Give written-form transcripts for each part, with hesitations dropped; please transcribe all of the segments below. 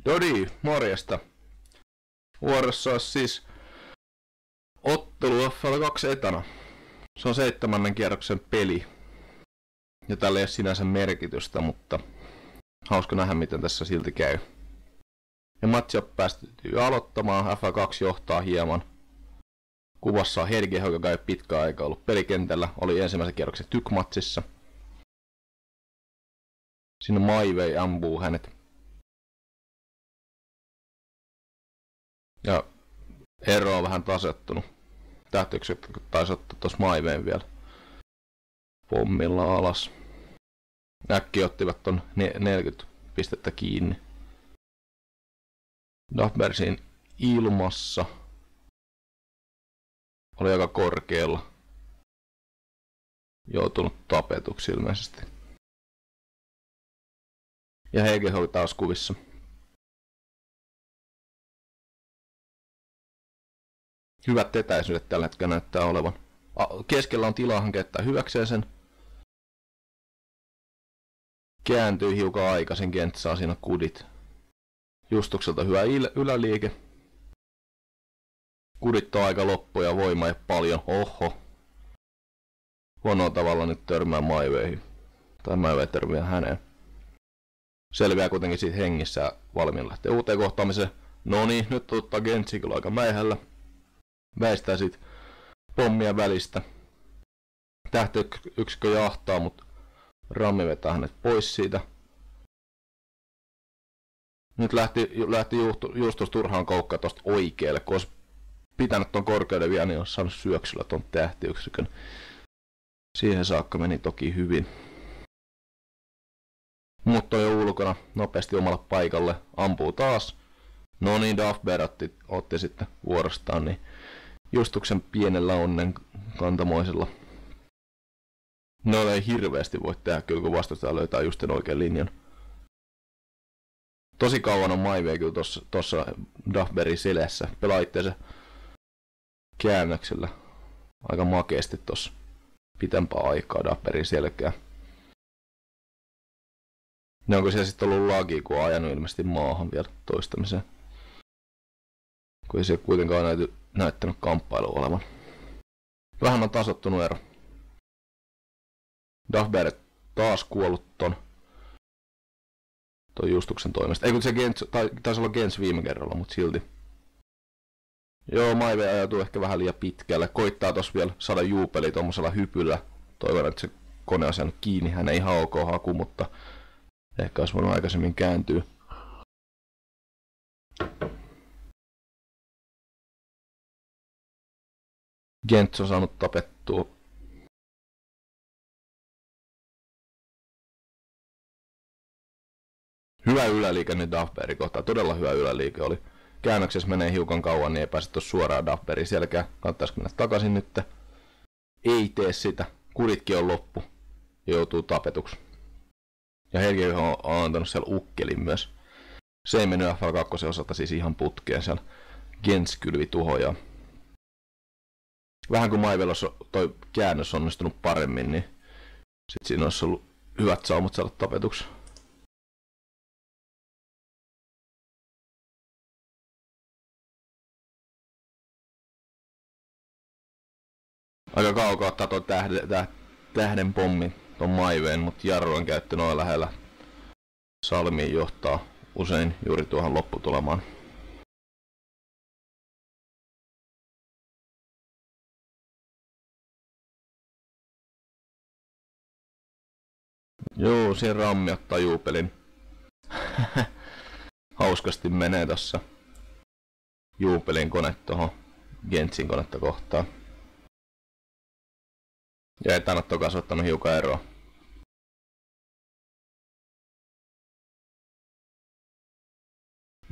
Dodi, morjesta. Vuorossa olisi siis ottelu FL2 etana. Se on 7. kierroksen peli. Ja tällä ei ole sinänsä merkitystä, mutta hauska nähdä miten tässä silti käy. Ja matsia päästyy aloittamaan. FL2 johtaa hieman. Kuvassa on Herge, joka ei pitkään aikaa ollut pelikentällä. Oli ensimmäisen kierroksen tykmatsissa. Siinä Maivei ampuu hänet. Ja ero on vähän tasettunut. Tähtöykset taisi ottaa tuossa Maiveen vielä pommilla alas. Äkki ottivat ton 40 pistettä kiinni. Duffbersin ilmassa oli aika korkealla. Joutunut tapetuksi ilmeisesti. Ja Hege oli taas kuvissa. Hyvät etäisyydet tällä hetkellä näyttää olevan. Keskellä on tilaa, hän käyttää hyväkseen sen. Kääntyy hiukan aikaisin, Gent saa siinä kudit. Justukselta hyvä yläliike. Kudit on aika loppu ja voima ei paljon. Oho. Huonoa tavalla nyt törmää Maiveihin. Tai Maivei törmää häneen. Selviää kuitenkin siitä hengissä valmiin lähtee uuteen kohtaamiseen. Noniin, nyt ottaa Gentsi kyllä aika mäihällä. Väistää sit pommia välistä. Tähtöyksikkö jahtaa, mutta Rammi vetää hänet pois siitä. Nyt lähti Justus turhaan koukkaa tosta oikealle, kun olisi pitänyt ton korkeuden vielä, niin olisi saanut syöksyllä ton tähtiyksikön. Siihen saakka meni toki hyvin. Mutta on jo ulkona nopeasti omalle paikalle. Ampuu taas. No niin, Duffber otti sitten vuorostaan, niin Justuksen pienellä onnen kantamoisella. No ei hirveästi voi tehdä kyllä, kun vastustaja löytää just sen oikean linjan. Tosi kauan on Maivei kyllä tossa Duffberin selässä. Pelaa itseensä käännöksellä aika makeasti tossa pitempää aikaa Duffberin selkää. Ne onko siellä sitten ollut lagi, kun on ajanut ilmeisesti maahan vielä toistamiseen. Kun ei se kuitenkaan näyttänyt kamppailu olevan. Vähän on tasottunut ero. Duffber taas kuollut ton Justuksen toimesta. Ei kun se taisi olla Gens viime kerralla, mutta silti. Joo, Maive ajautuu ehkä vähän liian pitkälle. Koittaa tossa vielä saada juupeli tommosella hypyllä. Toivon, että se kone on saanut kiinni. Hän ei ihan ok haku, mutta ehkä olisi voinut aikaisemmin kääntyä. Gents on saanut tapettua. Hyvä yläliike nyt Duffberin kohtaan. Todella hyvä yläliike oli. Käännöksessä menee hiukan kauan, niin ei pääse tuossa suoraan Duffberin selkään. Kannattaisiko mennä takaisin nyt? Ei tee sitä. Kuditkin on loppu. Ja joutuu tapetuksi. Ja Helge on antanut siellä ukkelin myös. Se ei mennyt FL2 osalta siis ihan putkeen. Siellä Gens kylvi tuhojaa. Vähän kun Maivelossa toi käännös on onnistunut paremmin, niin sit siinä olisi ollut hyvät saumat saada tapetuksi. Aika kaukaa ottaa tuon tähden pommin ton Maiveen, mutta jarru on käyttö noin lähellä salmiin johtaa usein juuri tuohon lopputulemaan. Joo, siinä Rammi ottaa juupelin. Hauskasti menee tossa juupelin kone tohon Gentsin konetta kohtaan. Ja etänät on kasvattanut hiukan eroa.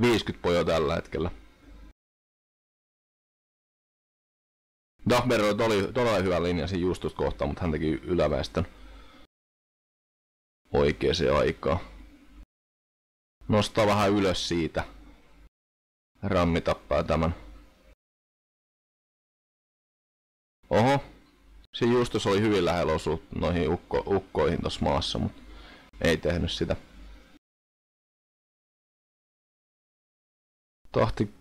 $50 tällä hetkellä. Duffber oli todella hyvä linja siinä Justusta kohtaan, mutta hän teki yläväestön oikeaan aikaan. Nostaa vähän ylös siitä. Rammi tappaa tämän. Oho. Se Justus oli hyvin lähellä osuut noihin ukkoihin tossa maassa, mutta ei tehnyt sitä. tahti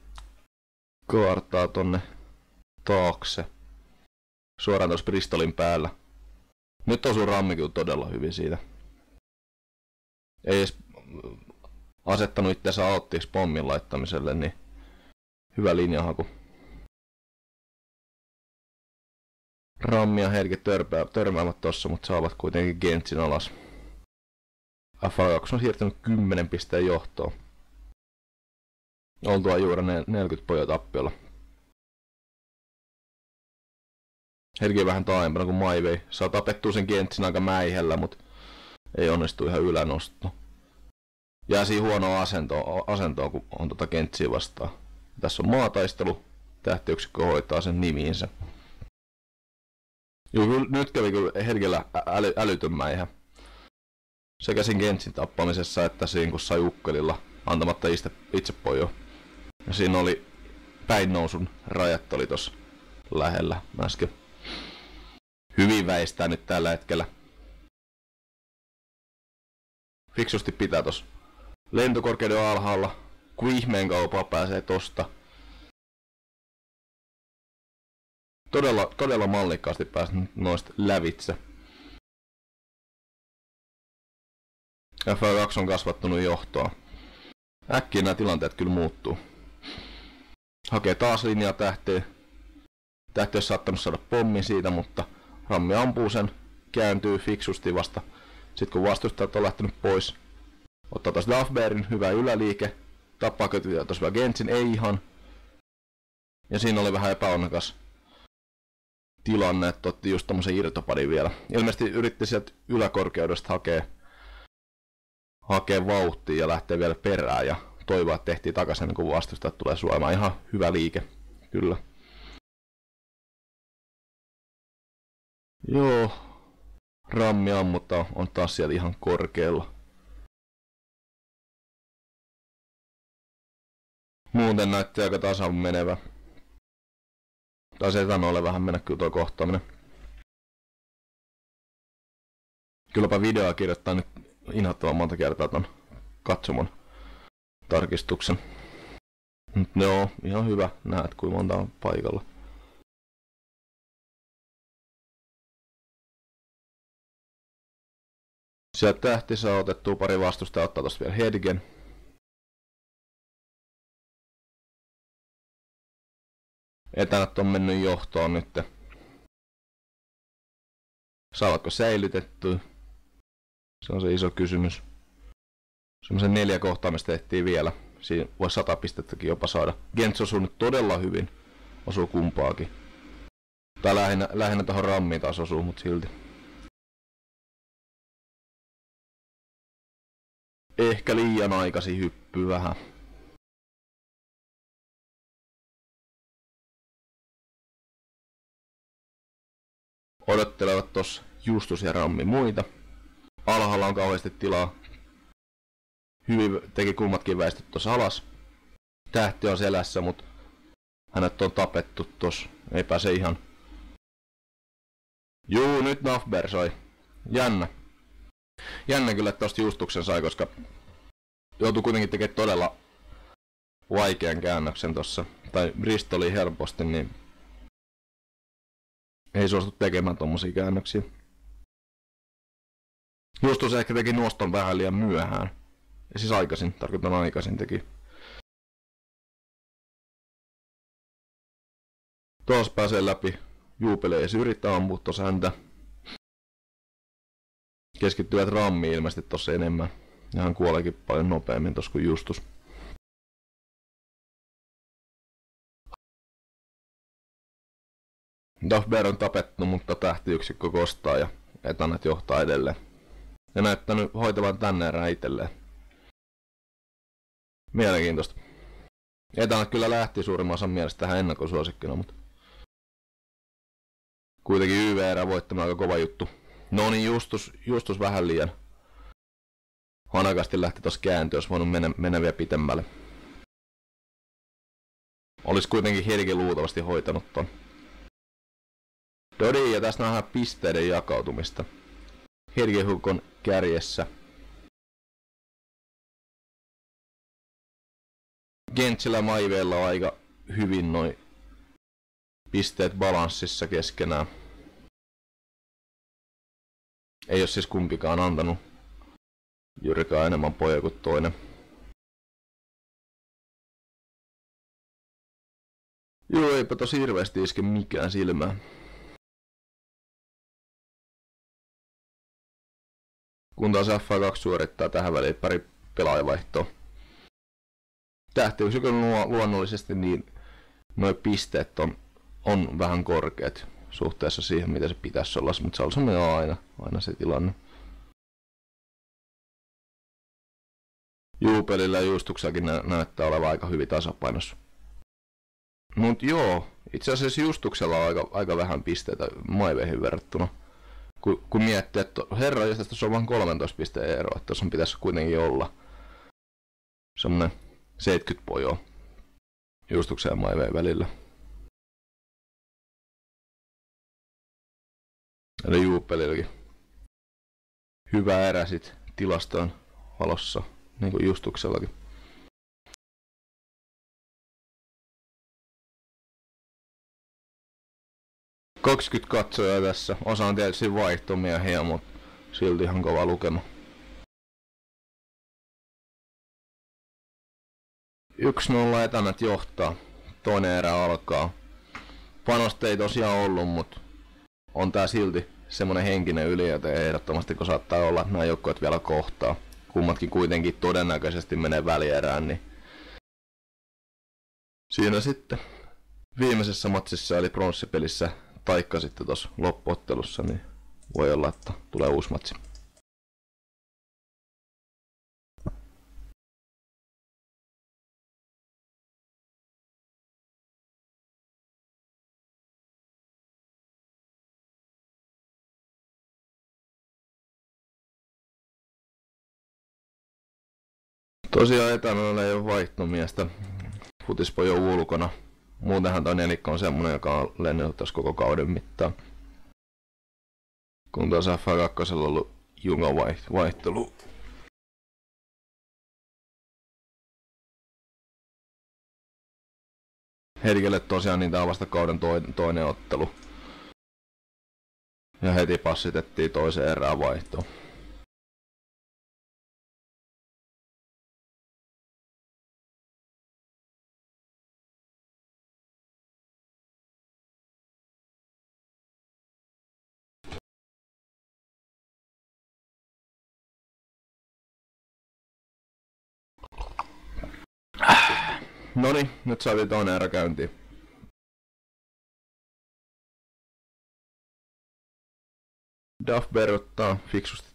kaartaa tonne taakse. Suoraan tuossa Bristolin päällä. Nyt osuu rammi kyllä todella hyvin siitä. Ei edes asettanut itseänsä alttiiksi pommin laittamiselle, niin hyvä linjahaku. Rammi ja Helge törmäävät tossa, mutta saavat kuitenkin Gentsin alas. F2 on siirtynyt 10 pisteen johtoon. Oltua juuri 40 pojoa tappiolla. Helge vähän taaempana kuin Maivei. Saa tapettua sen Gentsin aika mäihellä, mutta ei onnistu ihan ylänosto. Jää siinä huonoa asentoa kun on Gentsiä vastaan. Tässä on maataistelu. Tähtiyksikkö hoitaa sen nimiinsä. Joo, nyt kävi kyllä Helgellä älytön mäihä. Sekä siinä Gentsin tappamisessa että siinä kun sai ukkelilla antamatta itse pojo. Ja siinä oli päinnousun rajat oli tossa lähellä äsken. Hyvin väistää nyt tällä hetkellä. Fiksusti pitää tossa. Lentokorkeuden alhaalla. Kun ihmeen kaupaa pääsee tosta. Todella mallikkaasti päässyt noista lävitse. F2 on kasvattanut johtoa. Äkkiä nämä tilanteet kyllä muuttuu. Hakee taas linjaa tähteä. Tähti olisi saattanut saada pommin siitä, mutta rammi ampuu sen. Kääntyy fiksusti vasta. Sitten kun vastustajat on lähtenyt pois. Ottaa taas Duffberin, hyvä yläliike. Tappaa kötyä tuossa vielä Gentsin, ei ihan. Ja siinä oli vähän epäonnekas tilanne, että otti just tommosen irtopadin vielä. Ilmeisesti yritti sieltä yläkorkeudesta hakea vauhtia ja lähtee vielä perään ja toivoa, että tehtiin takaisin kun vastustajat tulee suojamaan. Ihan hyvä liike, kyllä. Joo, rammi ammuttaa, on taas siellä ihan korkealla. Muuten näytti aika tasan menevä. Taisi etanolle vähän mennä kyllä tuo kohtaaminen. Kylläpä videoa kirjoittaa nyt inhottavan monta kertaa ton katsomon tarkistuksen. Joo, ihan hyvä. Näet kuinka monta on paikalla. Sieltä tähti saa otettua pari vastusta ja ottaa tosta vielä Hedgen. Etänät on mennyt johtoon nyt. Saavatko säilytettyä? Se on se iso kysymys. Semmoisen 4 kohtaamista tehtiin vielä. Siinä voi 100 pistettäkin jopa saada. Gents osuu nyt todella hyvin. Osuu kumpaakin. Tai lähinnä tohon rammiin taas osuu, mut silti. Ehkä liian aikaisin hyppyy vähän. Odottelevat tossa Justus ja Rammi muita. Alhaalla on kauheasti tilaa. Hyvin teki kummatkin väistöt tossa alas. Tähti on selässä, mut hänet on tapettu tossa. Ei pääse ihan. Juu, nyt Nafber sai. Jännä. Jännä kyllä, että tosta Justuksen sai, koska joutui kuitenkin tekemään todella vaikean käännöksen tossa. Tai Bristoliin helposti, niin ei suostu tekemään tommosia käännöksiä. Justus ehkä teki noston vähän liian myöhään. Ja siis aikaisin, tarkoitan aikaisin teki. Tuossa pääsee läpi. Juupelee ja yrittää ampua tossa häntä. Keskittyvät rammiin ilmeisesti tossa enemmän. Ja hän kuoleekin paljon nopeammin tossa kuin Justus. Duffbear on tapettu, mutta tähtiyksikkö kostaa ja Etanet johtaa edelleen. Ja näyttänyt hoitavan tänne erään itselleen. Mielenkiintoista. Etanet kyllä lähti suurimman osan mielestä tähän ennakkosuosikkina, mutta kuitenkin YV-erä voittaminen aika kova juttu. No niin, Justus vähän liian hanakasti lähti tossa kääntyä, jos voinut mennä vielä pitemmälle. Olis kuitenkin Helge luultavasti hoitanut ton. Dodi, ja tässä nähdään pisteiden jakautumista. Helge on kärjessä. Gentsillä Maiveella on aika hyvin noin pisteet balanssissa keskenään. Ei ole siis kumpikaan antanut juurikaan enemmän poja kuin toinen. Joo, eipä tosi hirveästi iske mikään silmään. Kun taas FA2 suorittaa tähän väliin pari pelaajavaihtoa. Tähtiyksikö luonnollisesti niin noi pisteet on vähän korkeat suhteessa siihen, mitä se pitäisi olla, mutta se on aina se tilanne. Juupelillä ja Justuksellakin näyttää olevan aika hyvin tasapainossa. Mut joo, itse asiassa Justuksella on aika vähän pisteitä Maiveihin verrattuna. Kun miettii, että herra, jos tässä on vain 13 pisteen ero, että tuossa pitäisi kuitenkin olla semmonen 70 pojoa Justuksen ja Maiveen välillä. Eli Juupelillakin hyvä erä sit tilastojen valossa, niin kuin Justuksellakin. – 20 katsojaa tässä. Osa on tietysti vaihtomiehiä, mutta silti ihan kova lukema. 1-0 Etänät johtaa. Toinen erä alkaa. Panosta ei tosiaan ollut, mutta on tää silti semmonen henkinen ylijote ehdottomasti, kun saattaa olla, että nämä joukkueet vielä kohtaa. Kummatkin kuitenkin todennäköisesti menee välierään, niin siinä sitten viimeisessä matsissa eli pronssipelissä taikka sitten tuossa loppuottelussa, niin voi olla, että tulee uusi matsi. Tosiaan Etänällä ei ole vaihtomiestä. Futispojo ulkona. Muutenhan toi nelikko on semmonen, joka on lennellyt tässä koko kauden mittaan. Kun tuossa FA2 on ollut Jungon vaihtelu. Hetkelle tosiaan niin tää on vasta kauden toinen ottelu. Ja heti passitettiin toiseen erään vaihtoon. Noniin, nyt saatiin toinen erä käyntiin. Duffberg ottaa fiksusti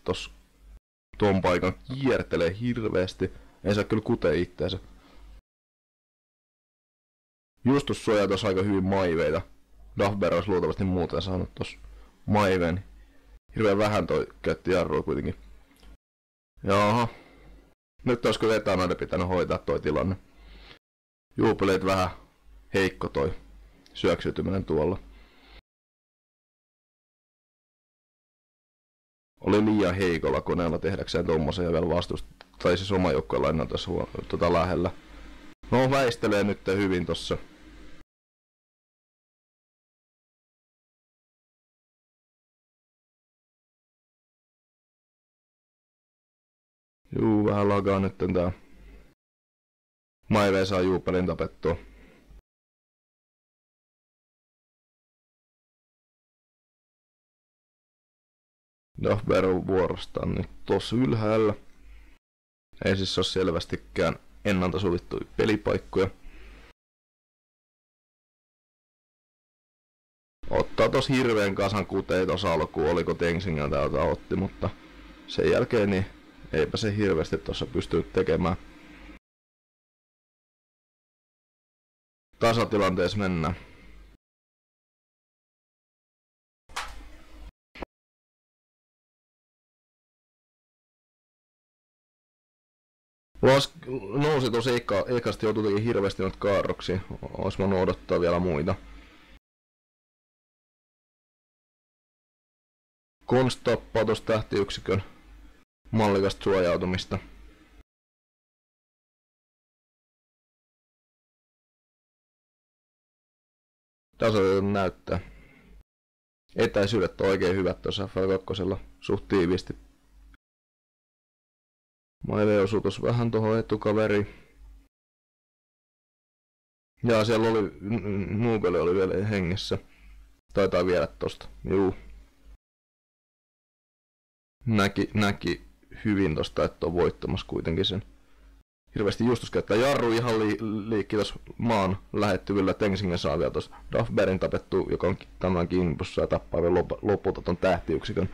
tuon paikan, kiertelee hirveästi. Ei saa kyllä kutea itteensä. Justus suojaa tossa aika hyvin Maiveita. Duffberg olisi luultavasti muuten saanut tossa Maiveen. Hirveän vähän toi käytti jarrua kuitenkin. Jaha. Nyt olisi kyllä Etänäiden pitänyt hoitaa toi tilanne. Juupeleet vähän heikko toi syöksytyminen tuolla. Oli liian heikolla koneella tehdäkseen tommosen ja vielä tai siis oma joukkueen lainaa tässä lähellä. No väistelee nyt hyvin tossa. Juu, vähän lagaa nyt tää. Maive saa Juupelin tapettua. Duffberg on vuorostaan nyt tossa ylhäällä. Ei siis ole selvästikään ennalta sovittuja pelipaikkoja. Ottaa tos hirveen kasan kuteet tossa alkuun, oliko Tensingältä jota otti, mutta sen jälkeen niin eipä se hirveästi tossa pystynyt tekemään. Tasatilanteessa mennään. Nousi tosi ekasti joutui teki hirveästi noita kaarroksia. Ois voinut odottaa vielä muita. Konst tappaa tosta tähtiyksikön mallikasta suojautumista. tasoitettu näyttää. Etäisyydet on oikein hyvät tuossa F2 suht tiiviisti. Maile osui tuossa vähän tuohon etukaveriin. Ja siellä oli, Nubeli oli vielä hengessä. Taitaa viedä tosta, juu. Näki hyvin tosta, että on voittamassa kuitenkin sen. Hirveästi Justus käyttää jarru ihan liikki tossa maan lähettyvillä. Tengsinger saa vielä tossa Duffbergin tapettu, joka on tämän kiinnipussa ja tappaa vielä lopulta ton tähtiyksikön.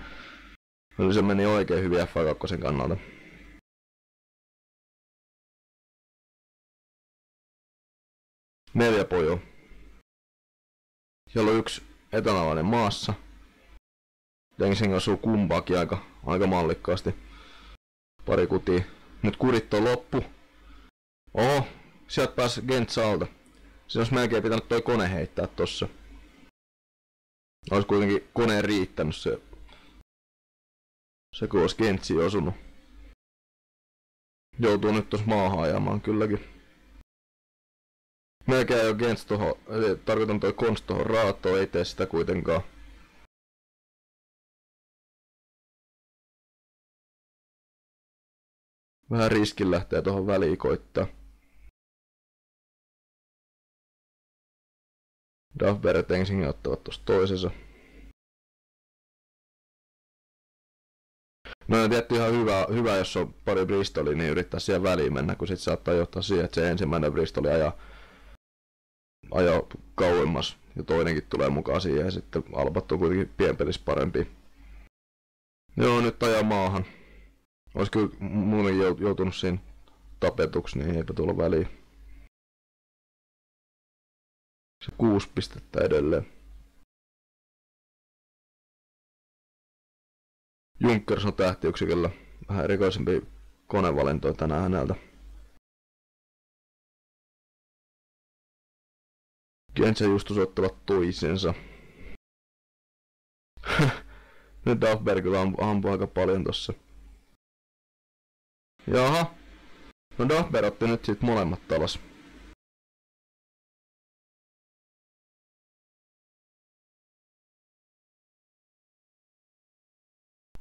Eli se meni oikein hyvin F2 kannalta. Neljä pojoa. Siellä on yksi etänalainen maassa. Tengsinger osuu kumpaakin aika mallikkaasti. Pari kutia. Nyt kurit on loppu. Oho, sieltä pääsi Gentz alta. Se olisi melkein pitänyt toi kone heittää tossa. Olisi kuitenkin koneen riittänyt se kun olisi Gentziin osunut. Joutuu nyt tossa maahan ajamaan kylläkin. Melkein jo Gentz tohon, eli tarkoitan toi Konst tohon raatoon, ei tee sitä kuitenkaan. Vähän riskin lähtee tohon väliin koittaa. Duffberg ja Tengsinger ottavat tosta toisensa. No on tietty ihan hyvä, jos on pari Bristolia, niin yrittää siihen väliin mennä, kun sit saattaa johtaa siihen, että se ensimmäinen Bristoli ajaa kauemmas ja toinenkin tulee mukaan siihen ja sitten Albat on kuitenkin pienpelissä parempi. Joo, nyt ajaa maahan. Olis kyllä muutenkin joutunut siinä tapetuksi, niin eipä tulla väliin. Se 6 pistettä edelleen. Junkers on tähtiyksiköllä vähän erikoisempi konevalintoja tänään häneltä. Gentz ja Justus ottavat toisensa. Nyt Duffberg kyllä ampuu aika paljon tossa. Jaha. No Duffberg otti nyt sit molemmat alas.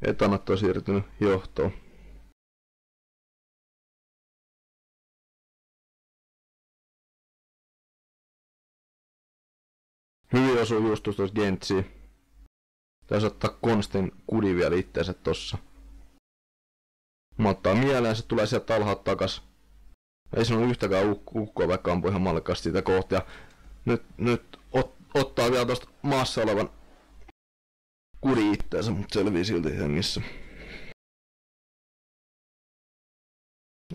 Etanat on siirtynyt johtoon. Hyvin osuu Justus tuossa Gentziin. Taisi ottaa Konstin kudi vielä itteensä tossa. Mä ottaa mieleen, se tulee sieltä alhaalta takas. Ei se ole yhtäkään ukkoa, vaikka ampui ihan mallikkaasti siitä kohti. Ja nyt ottaa vielä tosta maassa olevan kudi itteensä, mutta selvii silti hengissä.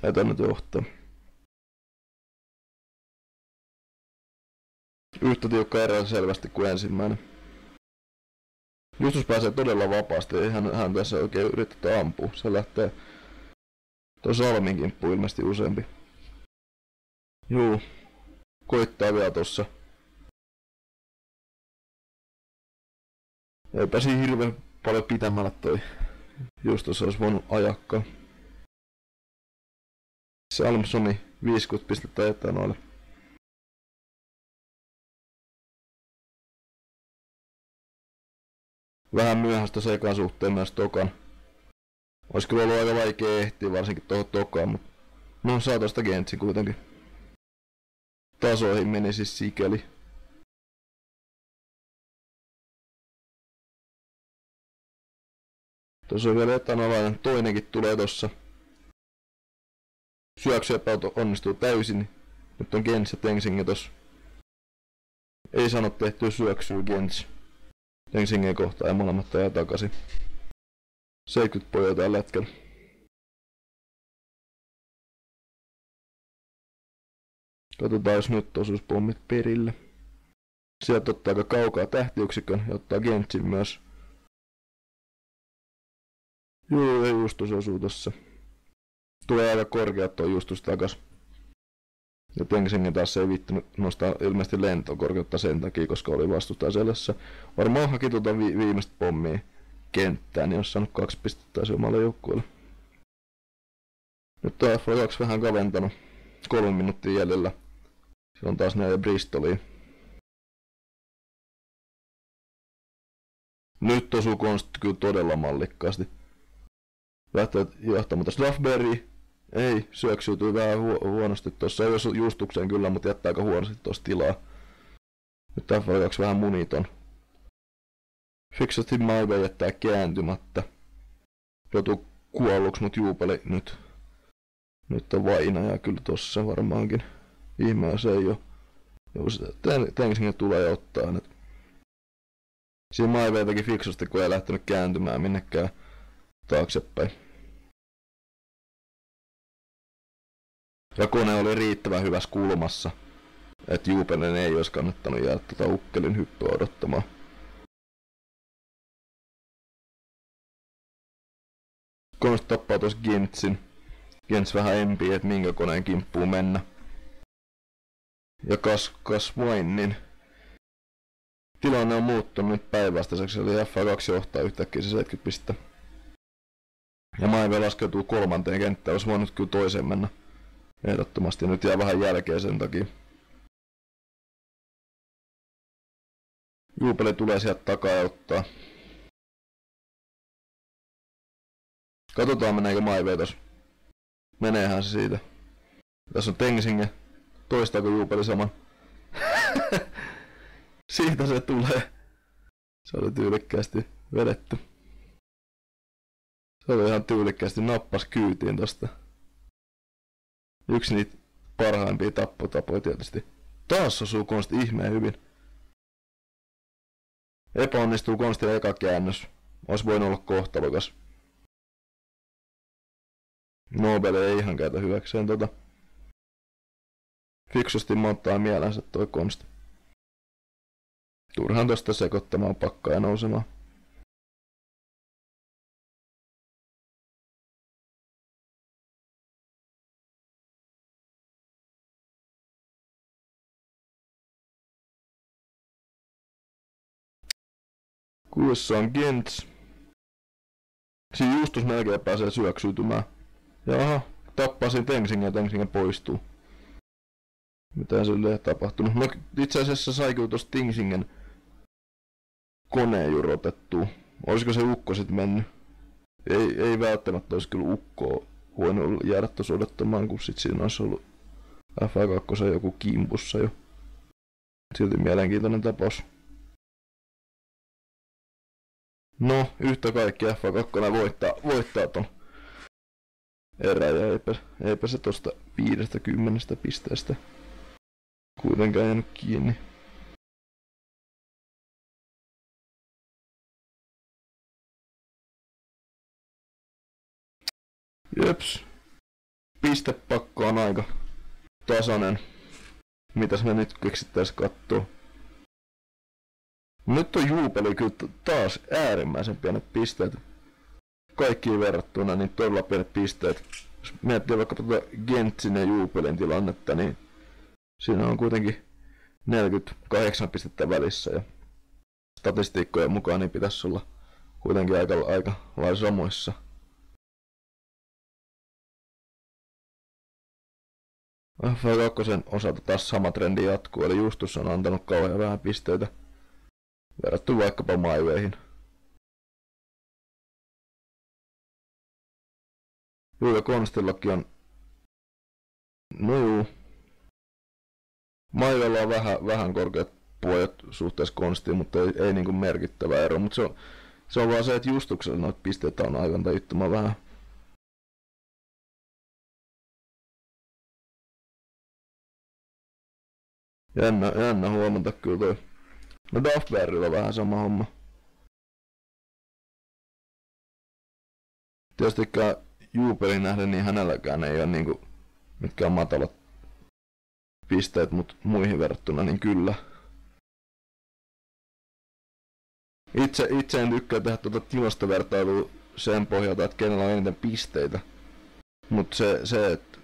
Etännyt johtaa. Yhtä tiukka ero selvästi kuin ensimmäinen. Justus pääsee todella vapaasti, ei hän tässä oikein yritetty ampua. Se lähtee tuon Salmin kimppuun ilmeisesti useampi. Juu, koittaa vielä tossa. Eipä siinä hirveän paljon pitämällä toi Justus olisi voinut ajakkaa. Salmsoni 50 pistettä etanoille. Vähän myöhäistä sekan suhteen myös tokan. Ois kyllä ollut aika vaikea ehtiä varsinkin tohon tokaan, mutta no saa tosta Gentzi kuitenkin. Tasoihin meni siis sikeli. Tuossa on vielä etanolainen, toinenkin tulee tossa. Syöksyepäyt onnistuu täysin. Nyt on Gentz ja Tengsinger tossa. Ei sano tehtyä syöksyä Gentz. Tengsinger kohtaa ja molemmat ajaa takaisin. 70 pojoa tällä hetkellä. Katsotaan jos nyt osuus pommit perille. Sieltä ottaa aika kaukaa tähtiyksikön ja ottaa Gentzin myös. Joo, ei Justus osuu tossa. Tulee aika korkeat toi Justus takas. Ja Tengsinger taas ei viittynyt nostaa ilmeisesti lentokorkeutta sen takia, koska oli vastustaja selässä. Varmaan haki tuota viimeistä pommia kenttään, niin olisi saanut 2 pistettä taisi omalle joukkueelle. Nyt on F2 vähän kaventanut. 3 minuuttia jäljellä. Siellä on taas 4 Bristolia. Nyt osuu konsti kyllä todella mallikkaasti. Lähtee johtamaan Duffberry. Ei, syöksyytyy vähän huonosti tuossa. Ei ole justukseen kyllä, mutta jättää aika huonosti tuossa tilaa. Nyt F2 vähän muniton. Fixasti Maive jättää kääntymättä. Joutuu kuolluksi, mut Juupeli nyt on vainaja kyllä tossa varmaankin. Ihmeä se ei oo. Tengsinger tulee ja ottaa hänet. Siinä Maive teki fiksusti, kun ei lähtenyt kääntymään minnekään taaksepäin. Ja kone oli riittävän hyvässä kulmassa, että Juupelen ei olisi kannattanut jäädä ukkelin hyppyä odottamaan. Konsti tappaa tuossa Gentsin. Gents vähän empii, että minkä koneen kimppuu mennä. Ja Kasvainin tilanne on muuttunut nyt päinvastaiseksi, eli F2 johtaa yhtäkkiä se 70 pistettä. Ja Maive laskeutuu kolmanteen kenttään, olisi voinut kyllä toiseen mennä. Ehdottomasti nyt jää vähän jälkeen sen takia. Juupeli tulee sieltä takaa ja ottaa. Katsotaan meneekö Maive tos. Meneehän se siitä. Tässä on Tengsinger. Toistaako Juupeli saman? Siitä se tulee. Se oli tyylikkäästi vedetty. Se oli ihan tyylikkäästi nappas kyytiin tosta. Yksi niitä parhaimpia tappotapoja tietysti. Taas osuu konsti ihmeen hyvin. Epäonnistuu konstin eka käännös. Ois voinut olla kohtalokas. Nobel ei ihan käytä hyväkseen Fiksusti montaa mielensä toi konsti. Turhaan tosta sekoittamaan pakkaa ja nousemaan. Kuussa on Gents. Siinä Justus melkein pääsee syöksyytymään. Jaha, tappasin Tengsinger ja Tengsinger poistuu. Mitä sille tapahtunut? No itse asiassa sai kyllä tosta Tengsingen koneen jurotettua. Olisiko se ukko sit mennyt? Ei välttämättä olisi kyllä ukkoa voinut jäädä tossa odottamaan, kun sit siinä olisi ollut F2 joku kimpussa jo. Silti mielenkiintoinen tapaus. No, yhtä kaikki F2 voittaa ton erän ja eipä se tosta 50 pisteestä kuitenkaan jäänyt kiinni. Jeps. Pistepakko on aika tasainen. Mitäs me nyt keksittäis kattoo? Nyt on Juupeli kyllä taas äärimmäisen pienet pisteet. Kaikkiin verrattuna niin todella pienet pisteet. Jos miettii vaikka Gentsin ja Juupelin tilannetta, niin siinä on kuitenkin 48 pistettä välissä. Ja statistiikkojen mukaan niin pitäisi olla kuitenkin aika lailla samoissa. F2 osalta taas sama trendi jatkuu, eli Justus on antanut kauhean vähän pisteitä verrattuna vaikkapa Maiveihin. Juu, ja Konstillakin on... No juu. Maivella on vähän korkeat puojat suhteessa Konstiin, mutta ei niinku merkittävä ero. Mutta se on vaan se, että Justuksella noita pisteitä on aivan tajuttoman vähän. Jännä huomata kyllä toi. No Duffberryllä on vähän sama homma. Tietystikään Juupelin nähden niin hänelläkään ei ole niinku mitkään matalat pisteet, mutta muihin verrattuna niin kyllä. Itse en tykkää tehdä tuota tilastovertailua sen pohjalta, että kenellä on eniten pisteitä. Mutta se että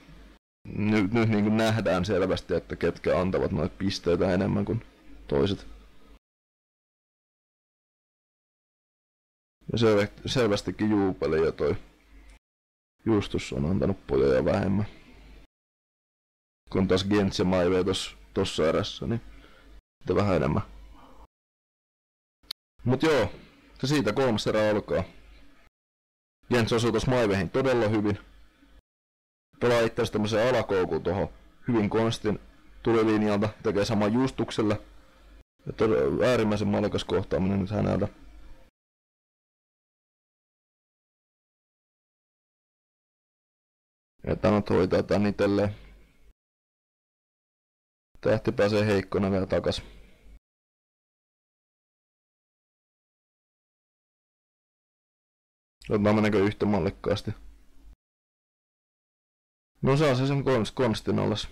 nyt niin kuin nähdään selvästi, että ketkä antavat noita pisteitä enemmän kuin toiset. Ja selvästikin Juupeli ja toi Justus on antanut pojoja vähemmän. Kun taas Gents ja Maive tossa erässä, niin sitten vähän enemmän. Mut joo, Se siitä 3. erää alkaa. Gens osuu tossa Maivehin todella hyvin. Pelaa itse asiassa tämmösen alakoukun tohon hyvin konstin tulilinjalta. Tekee saman Justukselle. Äärimmäisen malikas kohtaaminen nyt häneltä. Ja Tanot hoitaa tän itelleen. Tähti pääsee heikkona vielä takas. Katsotaan meneekö yhtä mallikkaasti. No saa se sen konstin alas.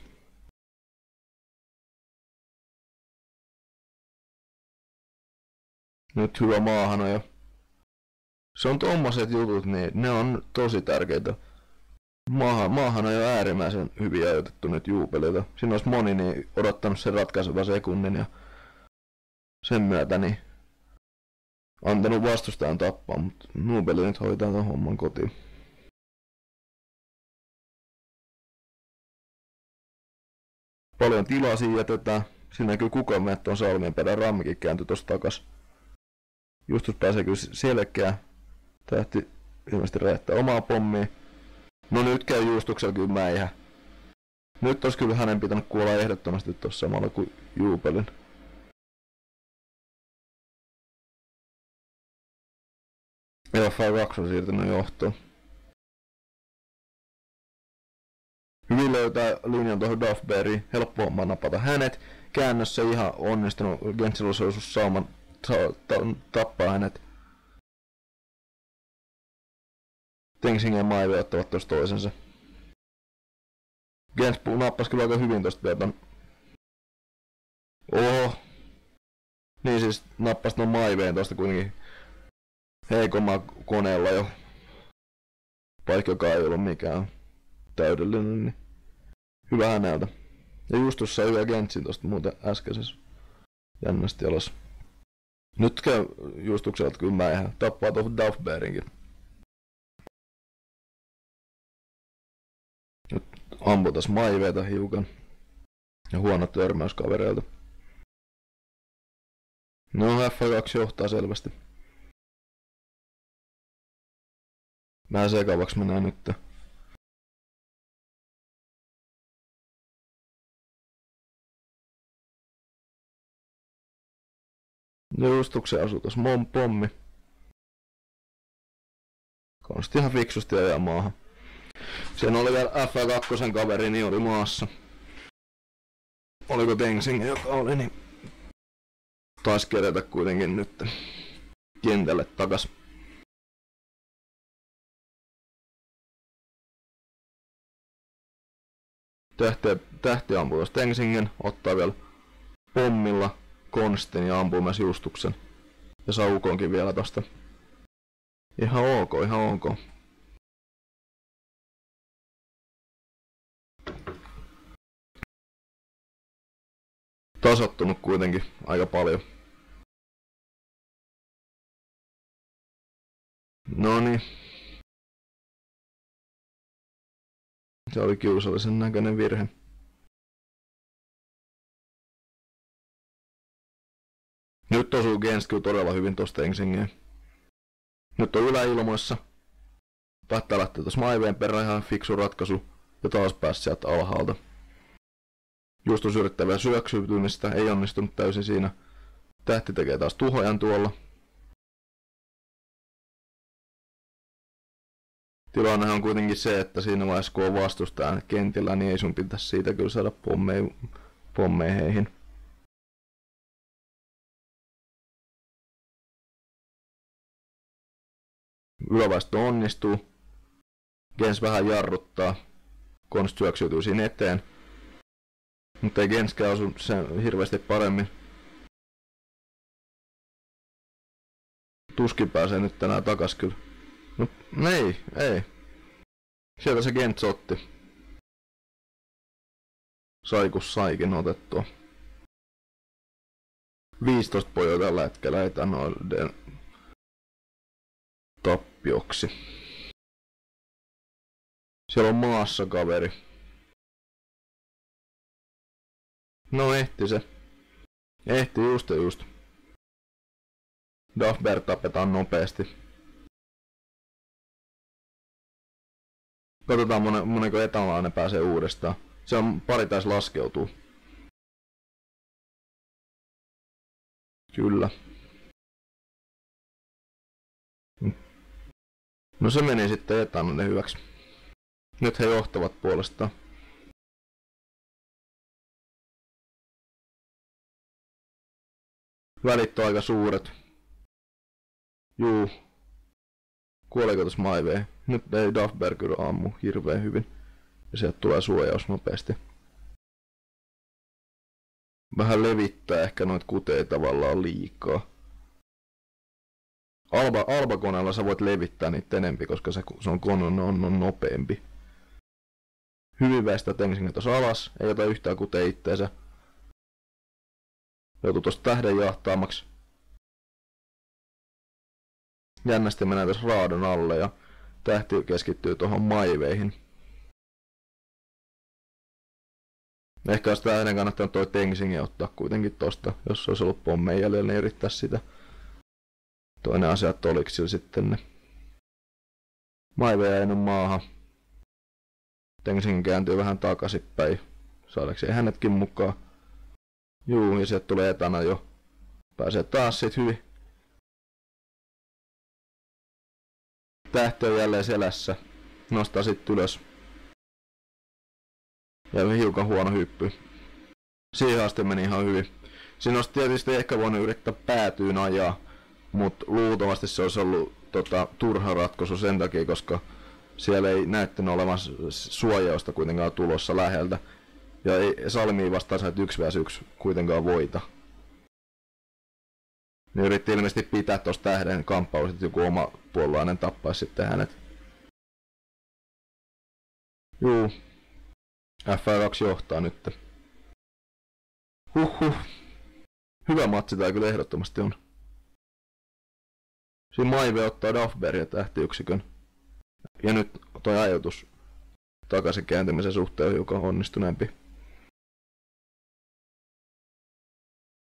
Nyt hyvä maahanajo. Se on tommoset jutut, niin ne on tosi tärkeitä. Maahanajo on äärimmäisen hyvin ajoitettu nyt Juupelilta. Siinä olisi moni niin odottanut sen ratkaisevan sekunnin ja sen myötä niin antanut vastustajan tappaa, mutta Juupeli nyt hoitaa ton homman kotiin. Paljon tilaa siinä jätetään. Siinä näkyy kukaan mene tuon Salmien perään. Rammikin kääntyi tosta takas. Justus pääsee kyllä selkeä. Tähti ilmeisesti räjähtää omaa pommia. No nyt käy Justuksella kyllä mäihä. Nyt olisi kyllä hänen pitänyt kuolla ehdottomasti tuossa samalla kuin Juupelin. FA2 on siirtynyt johtoon. Hyvin löytää linjan tuohon Duffbergyin. Helppo homma napata hänet. Käännössä ihan onnistunut. Gentsillä olisi osuus sauman tappaa hänet. Tenzing ja Maive ottavat tuossa toisensa. Gens nappasi kyllä aika hyvin tosta vielä. Oho. Niin siis nappasi ton Maiveen tosta kuitenkin heikommalla koneella jo. Vaikka joka ei ollut mikään täydellinen, niin hyvä häneltä. Ja Justus sai vielä Gentsin tosta muuten äskeisessä jännästi alas. Nyt käy Justukselta kyllä mäihä. Tappaa tuohon Duffberginkin. Nyt amputas Maiveeta hiukan. Ja huono törmäys kavereilta. No F2 johtaa selvästi. Vähän sekavaksi menee nyt. Justuksen asuu tossa pommi. Konsti ihan fiksusti ajaa maahan. Siinä oli vielä FA2 kaveri, niin oli maassa. Oliko Tenzing, joka oli, niin taisi kerätä kuitenkin nyt kentälle takas. Tähti ampuu tuossa Tenzingen, ottaa vielä pommilla konstin ja ampuu myös Justuksen. Ja saa ukonkin vielä tosta. Ihan ok, ihan ok. Tasottunut kuitenkin aika paljon. Noniin. Se oli kiusallisen näköinen virhe. Nyt osuu Gens kyllä todella hyvin tosta Tenzingeen. Nyt on yläilmoissa. Päättää lähteä tossa Maiveen perään ihan fiksu ratkaisu. Ja taas pääsi sieltä alhaalta. Justus yrittää vielä syöksyytymistä, ei onnistunut täysin siinä. Tähti tekee taas tuhojan tuolla. Tilanne on kuitenkin se, että siinä vaiheessa kun on vastustajan kentillä, niin ei sun pitäisi siitä kyllä saada pommeihin. Ylävaisto onnistuu. Gens vähän jarruttaa. Konst syöksyytyy siinä eteen. Mutta ei Genskään osu sen hirveästi paremmin. Tuskin pääsee nyt tänään takas kyllä. No ei. Sieltä se Gens otti. Sai kun saikin otettua. 15 pojoa tällä hetkellä etanoiden tappioksi. Siellä on maassa kaveri. No ehti se. Ehti just. Dafber tapetaan nopeasti. Katsotaan monenko etalainen pääsee uudestaan. Se on pari taas laskeutuu. Kyllä. No se meni sitten etanainen hyväksi. Nyt he johtavat puolestaan. Välit on aika suuret. Juu. Kuoleeko tossa Maiveen? Nyt ei Dafber kyllä ammu hirveen hyvin. Ja sieltä tulee suojaus nopeasti. Vähän levittää ehkä noit kuteita tavallaan liikaa. Alba-koneella sä voit levittää niitä enempi, koska se on konon on nopeampi. Hyvin väistää Tengsinger tossa alas, ei ota yhtään kute itteensä. Joutuu tosta tähden jahtaamaksi. Jännästi menee tässä raadon alle ja tähti keskittyy tuohon Maiveihin. Ehkä olisi tähden kannattanut toi Tengsinger ottaa kuitenkin tosta, jos olisi ollut pommeja jäljellä, niin yrittää sitä. Toinen asia, että oliko sillä sitten ne. Maive jäi nyt maahan. Tengsinger kääntyy vähän takaisinpäin. Saadakseen hänetkin mukaan. Juu, ja sieltä tulee etana jo. Pääsee taas sit hyvin. Tähti on jälleen selässä. Nostaa sit ylös. Ja hiukan huono hyppy. Siihen asti meni ihan hyvin. Siinä olisi tietysti ehkä voinut yrittää päätyyn ajaa. Mutta luultavasti se olisi ollut turha ratkaisu sen takia, koska siellä ei näyttänyt olevan suojausta kuitenkaan tulossa läheltä. Ja ei Salmiin vastaan sä 1vs1 kuitenkaan voita. Ne yritti ilmeisesti pitää tuossa tähden kamppaus, että joku oma puolulainen tappaisi sitten hänet. Juu. F2 johtaa nyt. Huhhuh. Hyvä matsi tää kyllä ehdottomasti on. Siinä Maive ottaa Dafberia tähtiyksikön. Ja nyt toi ajoitus takaisin kääntymisen suhteen on hiukan onnistuneempi.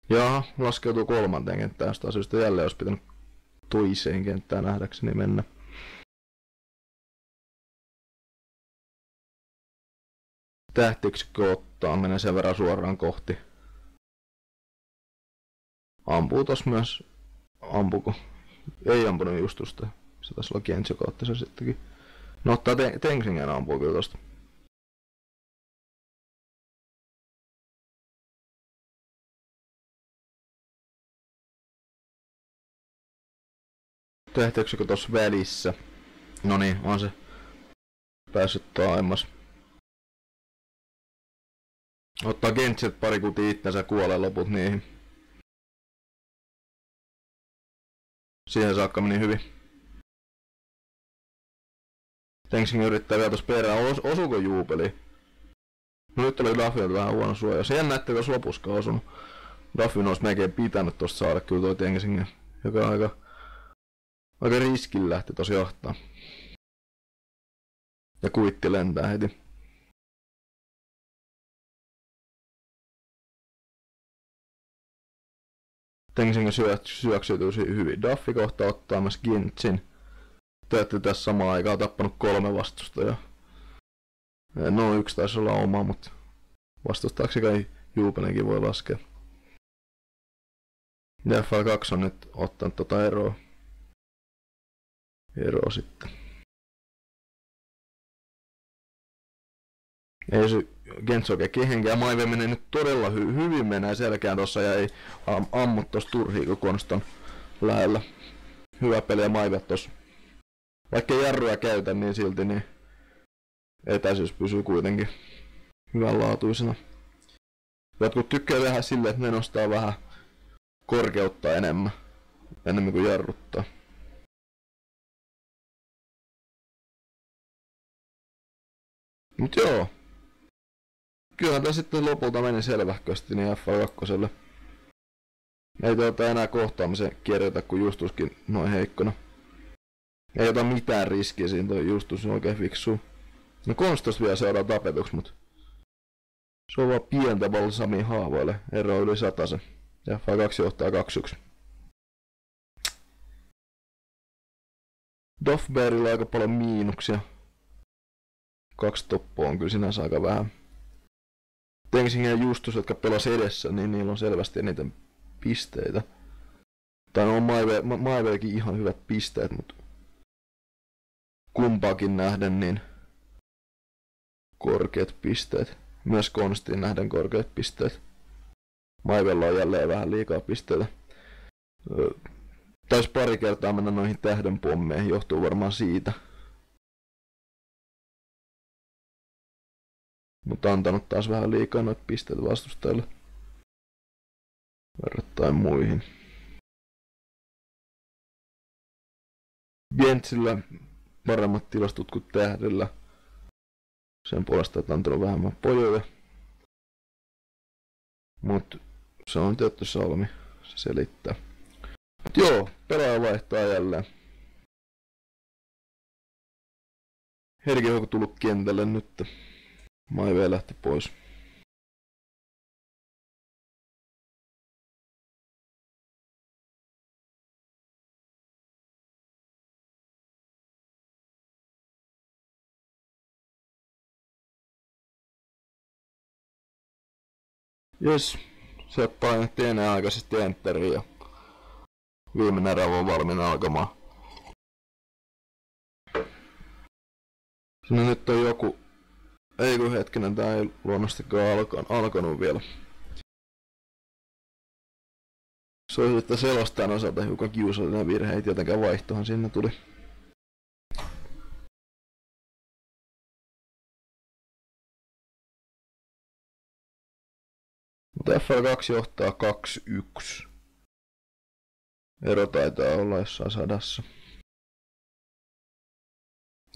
Jaha, laskeutuu kolmanteen kenttään, josta syystä jälleen olisi pitänyt toiseen kenttään nähdäkseni mennä. Tähtiyksikkö ottaa, menee sen verran suoraan kohti. Ampuu tos myös. Ampuko? Ei ampunut just tuosta. Se taisi olla Gensio kautta se sittenkin. No ottaa Tengsinger ampuu kyllä tosta. Tähtiyksikö tossa välissä? Noniin, on se päässyt taimas. Ottaa Gentsiot pari kuti itsensä kuolee loput niihin. Siihen saakka meni hyvin. Tengsinger yrittää vielä tossa perään. Osuuko juupeli? No nyt oli Daffilta vähän huono suoja. Se jännä, ettei tossa lopuskaan osunut. Daffin olisi melkein pitänyt tosta saada kyllä toi Tengsinger. Joka on aika riskin lähti tossa johtaa. Ja kuitti lentää heti. Tengsinger syöksytyy hyvin. Daffi kohta ottaa myös Gintsin. Te tässä samaan aikaan tappanut 3 vastustajaa. No yksi taisi olla oma, mutta vastustaaksi kai Juupelenkin voi laskea. FL2 on nyt ottanut eroa sitten. Ei se Gens oikein kehenkään. Maive menee nyt todella hyvin menee selkään tossa ja ei ammu tossa turhia, kun Konstan lähellä. Hyvä peli ja Maive tossa. Vaikka jarruja käytä, niin silti niin etäisyys pysyy kuitenkin hyvänlaatuisena. Jotkut tykkää tehdä silleen, että ne nostaa vähän korkeutta enemmän kuin jarruttaa. Mut joo. Kyllähän tää sitten lopulta meni selvähkösti niin F2. Ei enää kohtaamisen kierretä, kun Justuskin noin heikkona. Ei ota mitään riskiä siinä, toi Justus on oikein fiksu. No Konstos vielä seuraa tapetuksi, mut se on vaan pientä balsamia haavoille. Ero yli 100. F2 johtaa 2-1. Dofberilla aika paljon miinuksia. 2 toppoa on kyllä sinänsä aika vähän. Tenzing ja Justus, jotka pelas edessä, niin niillä on selvästi eniten pisteitä. Tai on Maivelkin ihan hyvät pisteet, mutta kumpaakin nähden niin korkeat pisteet. Myös Konstiin nähden korkeat pisteet. Maivella on jälleen vähän liikaa pisteitä. Taisi pari kertaa mennä noihin tähdenpommeihin, johtuu varmaan siitä. Mutta antanut taas vähän liikaa noita pisteitä vastustajille verrattain muihin. Gentsillä paremmat tilastot kuin tähdellä. Sen puolesta, että antanut vähemmän pojoja. Mut se on tietty Salmi, se selittää. Mut joo, pelaaja vaihtaa jälleen. Herki on tullut kentälle nyt. Maive lähti pois. Jes, se painettiin ennenaikaisesti enteriin ja viimeinen rauha on valmiina alkamaan. Siinä nyt on joku... Ei kun hetkinen, tää ei luonnostikaan alkanut vielä. Se olisi, että selostajan osalta hiukan kiusallinen virhe, ei tietenkään vaihtohan sinne tuli. Mutta FL2 johtaa 2-1. Ero taitaa olla jossain 100.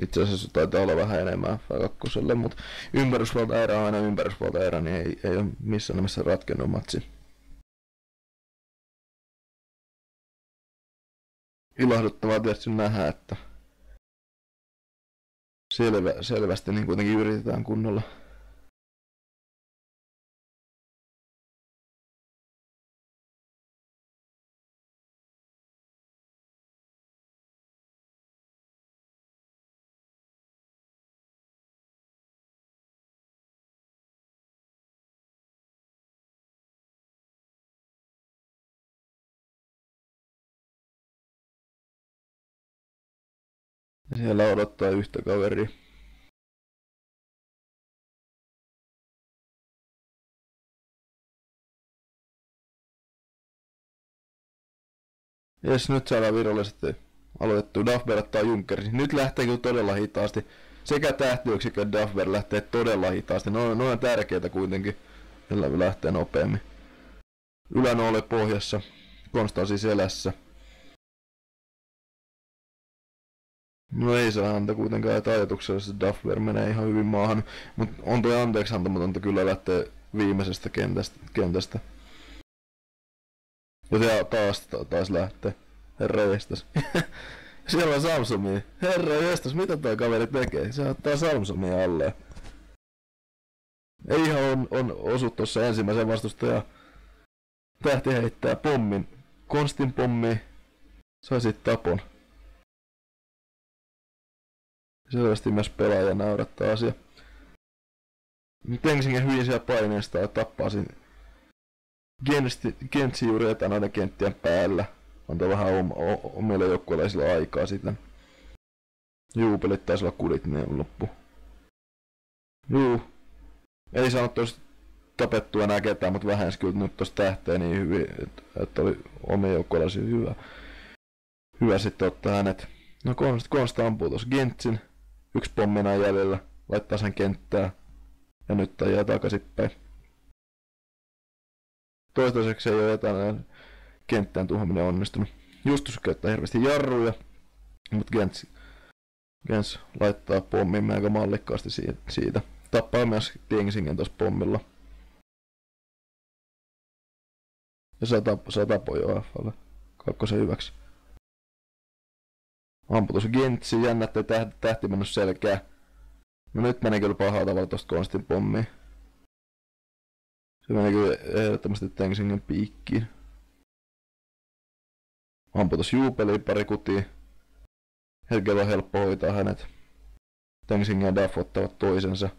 Itse asiassa taitaa olla vähän enemmän FL2, mutta ympärysvaltaerä on aina ympärysvaltaerä, niin ei ole missään nimessä ratkennut matsi. Ilahduttavaa tietysti nähdä, että selvästi niin kuitenkin yritetään kunnolla. Ja siellä odottaa yhtä kaveria. Jes, nyt saadaan virallisesti aloitettu. Dafber ottaa Junkerin. Nyt lähtee kyllä todella hitaasti. Sekä tähtiyksikkö että Dafber lähtee todella hitaasti. Ne on tärkeitä kuitenkin. Sillä lähtee nopeammin. Ylänoole pohjassa. Konstantin selässä. No ei saa häntä kuitenkaan, että ajatuksellisesti Dafber menee ihan hyvin maahan. Mutta on toi anteeksi antamatonta kyllä lähtee viimeisestä kentästä. Ja se taas lähtee. Herra jestas. Siellä on Samsumia. Herra jestas, mitä toi kaveri tekee? Se ottaa Samsumia alle. Ei ihan on osu tossa ensimmäisen vastustajan. Tähti heittää pommin. Konstin pommi. Sai sit tapon. Selvästi myös pelaaja naurattaa asia. Tenzingen hyvin siellä paineesta ja tappaa siinä Gentsi juuri etänäiden kenttien päällä. Antaa vähän omille joukkueille aikaa sitten. Juupelit taisi olla kulit, niin loppu. Juu. Ei saanut tosta tapettua enää ketään, mutta vähensi kyllä nyt tosta tähteä niin hyvin, että oli omia joukkueille hyvä sitten ottaa hänet. No Konsta ampuu tuossa Gentsin. 1 pommina jäljellä. Laittaa sen kenttään. Ja nyt jää takaisinpäin. Toistaiseksi ei ole etänään kenttään tuhoaminen onnistunut. Justus käyttää hirveästi jarruja. Mutta Gens laittaa pommin aika mallikkaasti siitä. Tappaa myös Tenzingen tuossa pommilla. Ja 100 pojoa FL. Kakkosen hyväksi. Amputus Gentsi, jännä, ettei tähti mennyt selkää. No nyt meni kyllä pahaa tavalla tosta Konstin pommiin. Se meni kyllä ehdottomasti Tenzingen piikkiin. Amputus Juupeliin pari kutia. Hetkellä on helppo hoitaa hänet. Tenzing ja Duff ottavat toisensa.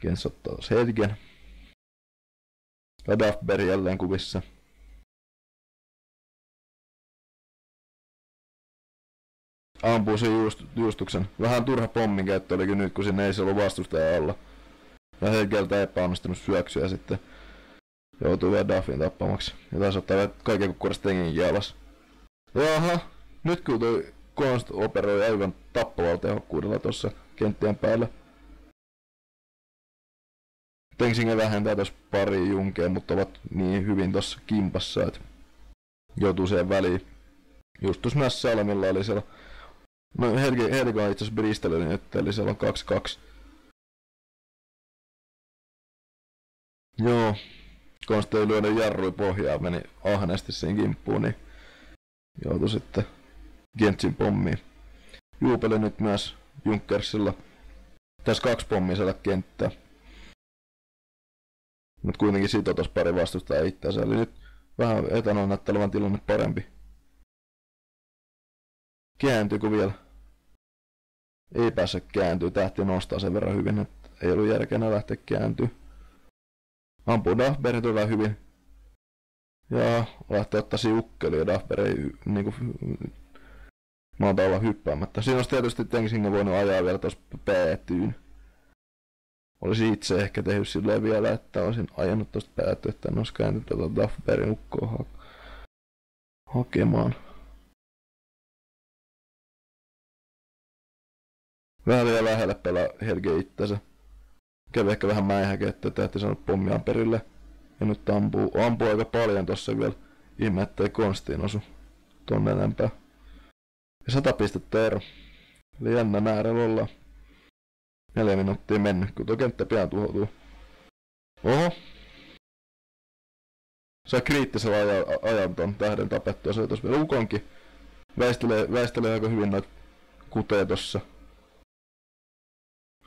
Gens ottaa hetken. Ja Duffberg jälleen kuvissa. Ampuu sen juustuksen. Vähän turha pommin käyttö olikin nyt, kun sinne ei se ollut vastustaja alla. Ja Hegeltä epäonnistunut syöksyä sitten. Joutuu vielä Duffin tappamaksi. Ja taas ottaa kaiken kukkurasta Tenginkin alas. Jaha, nyt kun toi Konst operoi aivan tappavalla tehokkuudella tossa kenttien päällä. Tenzing vähentää tossa pari junkea, mutta ovat niin hyvin tossa kimpassa, että joutuu siihen väliin. Just tuossa myös Salmilla oli siellä. No Helga on itse asiassa Bristolin, että eli siellä on 2-2. Joo. Konst ei lyönyt jarrui pohjaa, meni ahneesti siihen kimppuun, niin joutui sitten Gentsin pommiin. Juupeli nyt myös Junkersilla. Tässä 2 pommia saada kenttää. Mut kuitenkin sitotos pari vastustaa itseänsä, eli nyt vähän etänä näyttää olevan tilanne parempi. Kääntyykö vielä? Ei pääse kääntyy, tähti nostaa sen verran hyvin, että ei ollut järkeä lähteä kääntyy. Ampuu Duffberg todella hyvin. Ja lähtee ottaa siukkeli ja Duffberg ei niinku malta olla hyppäämättä. Siinä olisi tietysti Tenzing voinut ajaa vielä tuossa päätyyn. Olisi itse ehkä tehnyt silleen vielä, että olisin ajanut tosta päätyä, että en olisi kääntynyt tuota Duffbergin ukkoa hakemaan. Vähän vielä lähellä pelaa Helge itsensä. Kävi ehkä vähän mäihäkin, että täytyy saada pommiaan perille. Ja nyt ampuu aika paljon tossa vielä. Ihme, ettei Konstiin osu tonne enempää. Ja 100 pistettä ero. Eli jännä määrä ollaan. 4 minuuttia mennyt, kun tuo kenttä pian tuhoutuu. Oho. Sai kriittisellä ajan ton tähden tapettua. Se tuossa vielä Ukonkin. Väistelee aika hyvin noita kuteja tossa.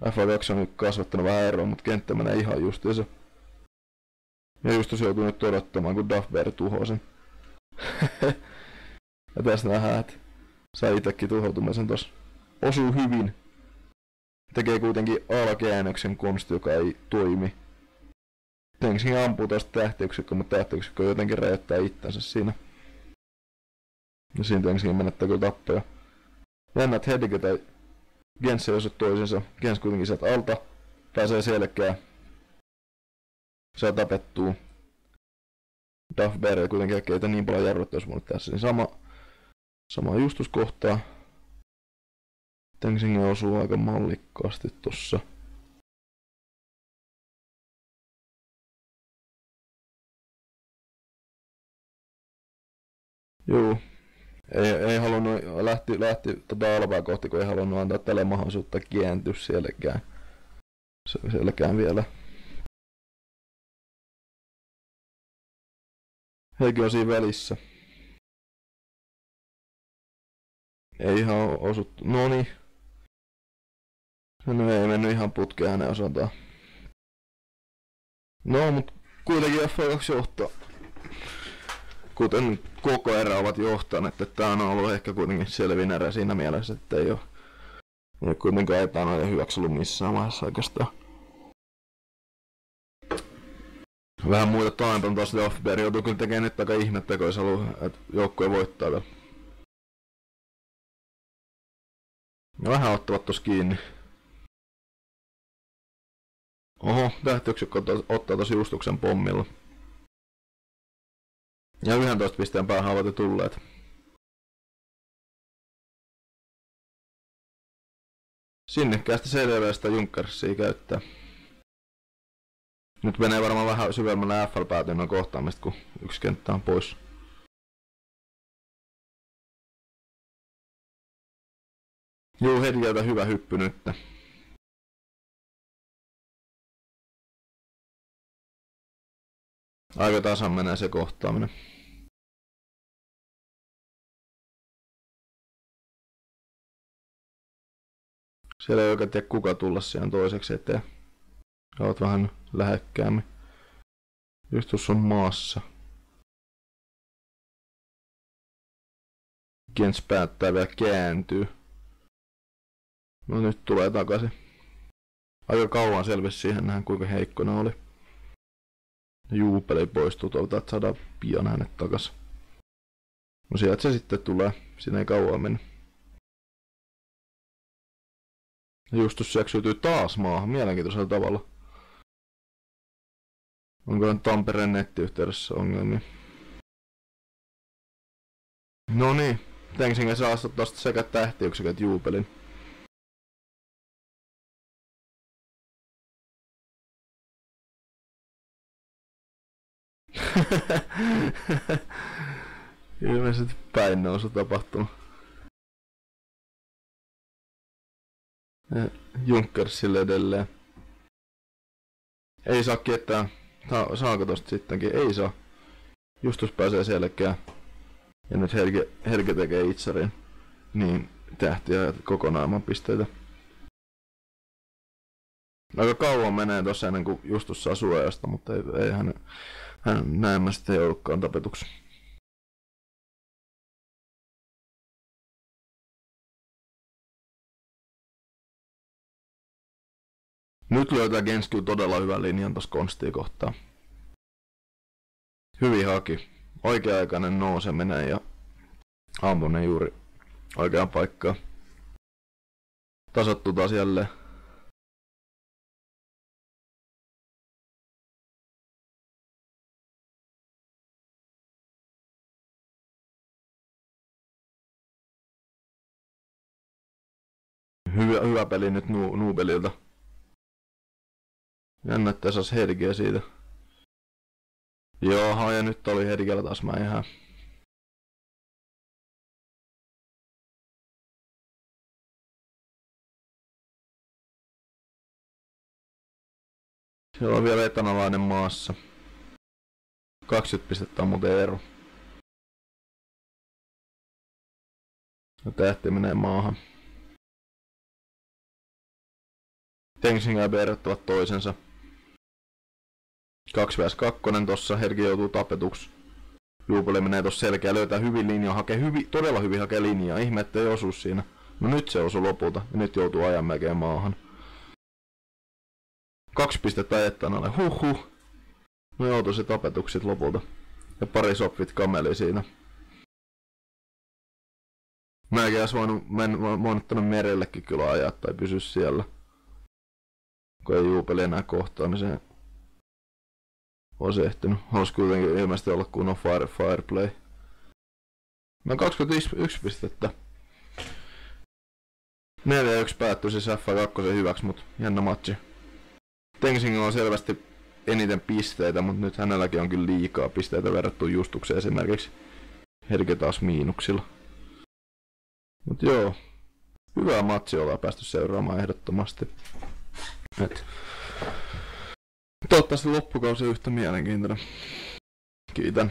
FA2 on nyt kasvattanut vähän eroa, mutta kenttä menee ihan justiinsa. Ja Justus joutuu nyt odottamaan, kun Duffberg tuhoo sen. Ja tästä nähdään, että sai itekin tuhoutumisen tossa. Osuu hyvin. Tekee kuitenkin alakäännöksen Konsti, joka ei toimi. Tenzing ampuu tosta tähtiyksikköä, mutta tähtiyksikö jotenkin räjäyttää itsensä siinä. Ja siinä Tenzing menettää kyllä tappoja. Jännä, että Hedige tai Gens ei osu toisensa. Gens kuitenkin sieltä alta. Pääsee selkää. Saa tapettua. Duffberg kuitenkin äkkiä niin paljon jarrut, jos mun tässä. Niin sama Justus kohtaa. Tenzing osuu aika mallikkaasti tossa. Juu. Ei halunnut, lähti alpaa kohti, kun ei halunnut antaa tälle mahdollisuutta kääntyä selkään vielä. Heikki on siinä välissä. Ei ihan osuttu. Noniin. No ei mennyt ihan putkeen hänen osaltaan. No, mut kuitenkin F2 johtaa. Kuten koko erä ovat johtaneet, että tää on ollut ehkä kuitenkin selvin erä siinä mielessä, että ei ole kuitenkaan epänoja hyväksi ollut missään vaiheessa oikeastaan. Vähän muita taanton taas Duffberg joutuu kyllä tekemään nyt aika ihmettä, kun olisi halunnut, että joukkue voittaa vielä. Ja vähän ottavat tossa kiinni. Oho, tähtiyksikö ottaa tossa Justuksen pommilla. Ja 11 pisteen päähän ovat jo tulleet. Sinnekkäästä CDVstä Junkersia käyttää. Nyt menee varmaan vähän syvemmällä FL-päätynnön kohtaamista, kun yksi kenttä on pois. Juu, Hedgeltä hyvä hyppy nyt. Aika tasan menee se kohtaaminen. Siellä ei oikein tiedä kuka tulla siihen toiseksi eteen. Olet vähän lähekkäämmin. Justus on maassa. Gens päättää vielä kääntyy. No nyt tulee takaisin. Aika kauan selvisi siihen nähdä kuinka heikko ne oli. Juupeli poistuu tuolta, että saadaan pian hänet takas. No sieltä se sitten tulee. Siinä ei kauan mennä. Justus syöksyytyy taas maahan mielenkiintoisella tavalla. Onko Tampereen nettiyhteydessä ongelmia? No niin, Tengsinge saa tosta sekä tähtiykset että juupelin. Ilmeisesti päinnousu tapahtunut. Junkersille edelleen. Ei saa ketään. Saako tosta sittenkin? Ei saa. Justus pääsee selkeään. Ja nyt Helge tekee itsarin. Niin tähtiä kokonaan ilman pisteitä. Aika kauan menee tossa ennen kuin Justus saa suojasta, mutta ei hän näemmä sitten joudukaan tapetuksi. Nyt löytää Gensky todella hyvän linjan tossa konstia kohtaan. Hyvin haki. Oikea-aikainen nouseminen ja ampuminen juuri oikeaan paikkaan. Tasattu taas jälleen. Hyvä peli nyt Nubelilta. Jännä, että saas Helgeä siitä. Joo, ja nyt oli Helgellä taas mäihää. Siellä on vielä etanalainen maassa. 20 pistettä on muuten ero. Ja tähti menee maahan. Tengsinge ja BR ottavat toisensa. 2 vs 2 tossa, Helgi joutuu tapetuksi. Juupeli menee tossa selkeä, löytää hyvin linjaa, hakee todella hyvin hakee linjaa. Ihme, ettei osu siinä. No nyt se osui lopulta ja nyt joutuu ajan melkein maahan. 2 pistettä etanalle, huhhuh. No joutui se tapetuksi lopulta. Ja pari sopvit kameli siinä. Mäkin ois voinut tonne merellekin kyllä ajaa tai pysy siellä. Kun ei Juupeli enää kohtaamiseen olisi ehtinyt. Olisi kuitenkin ilmeisesti olla kunnon fireplay. No 21 pistettä. 4-1 päättyi siis F2 hyväksi, mut jännä matchi. Tengsinge on selvästi eniten pisteitä, mutta nyt hänelläkin on kyllä liikaa pisteitä verrattuna Justukseen esimerkiksi. Helge taas miinuksilla. Mut joo, hyvää matsi ollaan päästy seuraamaan ehdottomasti. Toivottavasti loppukausi yhtä mielenkiintoinen. Kiitän.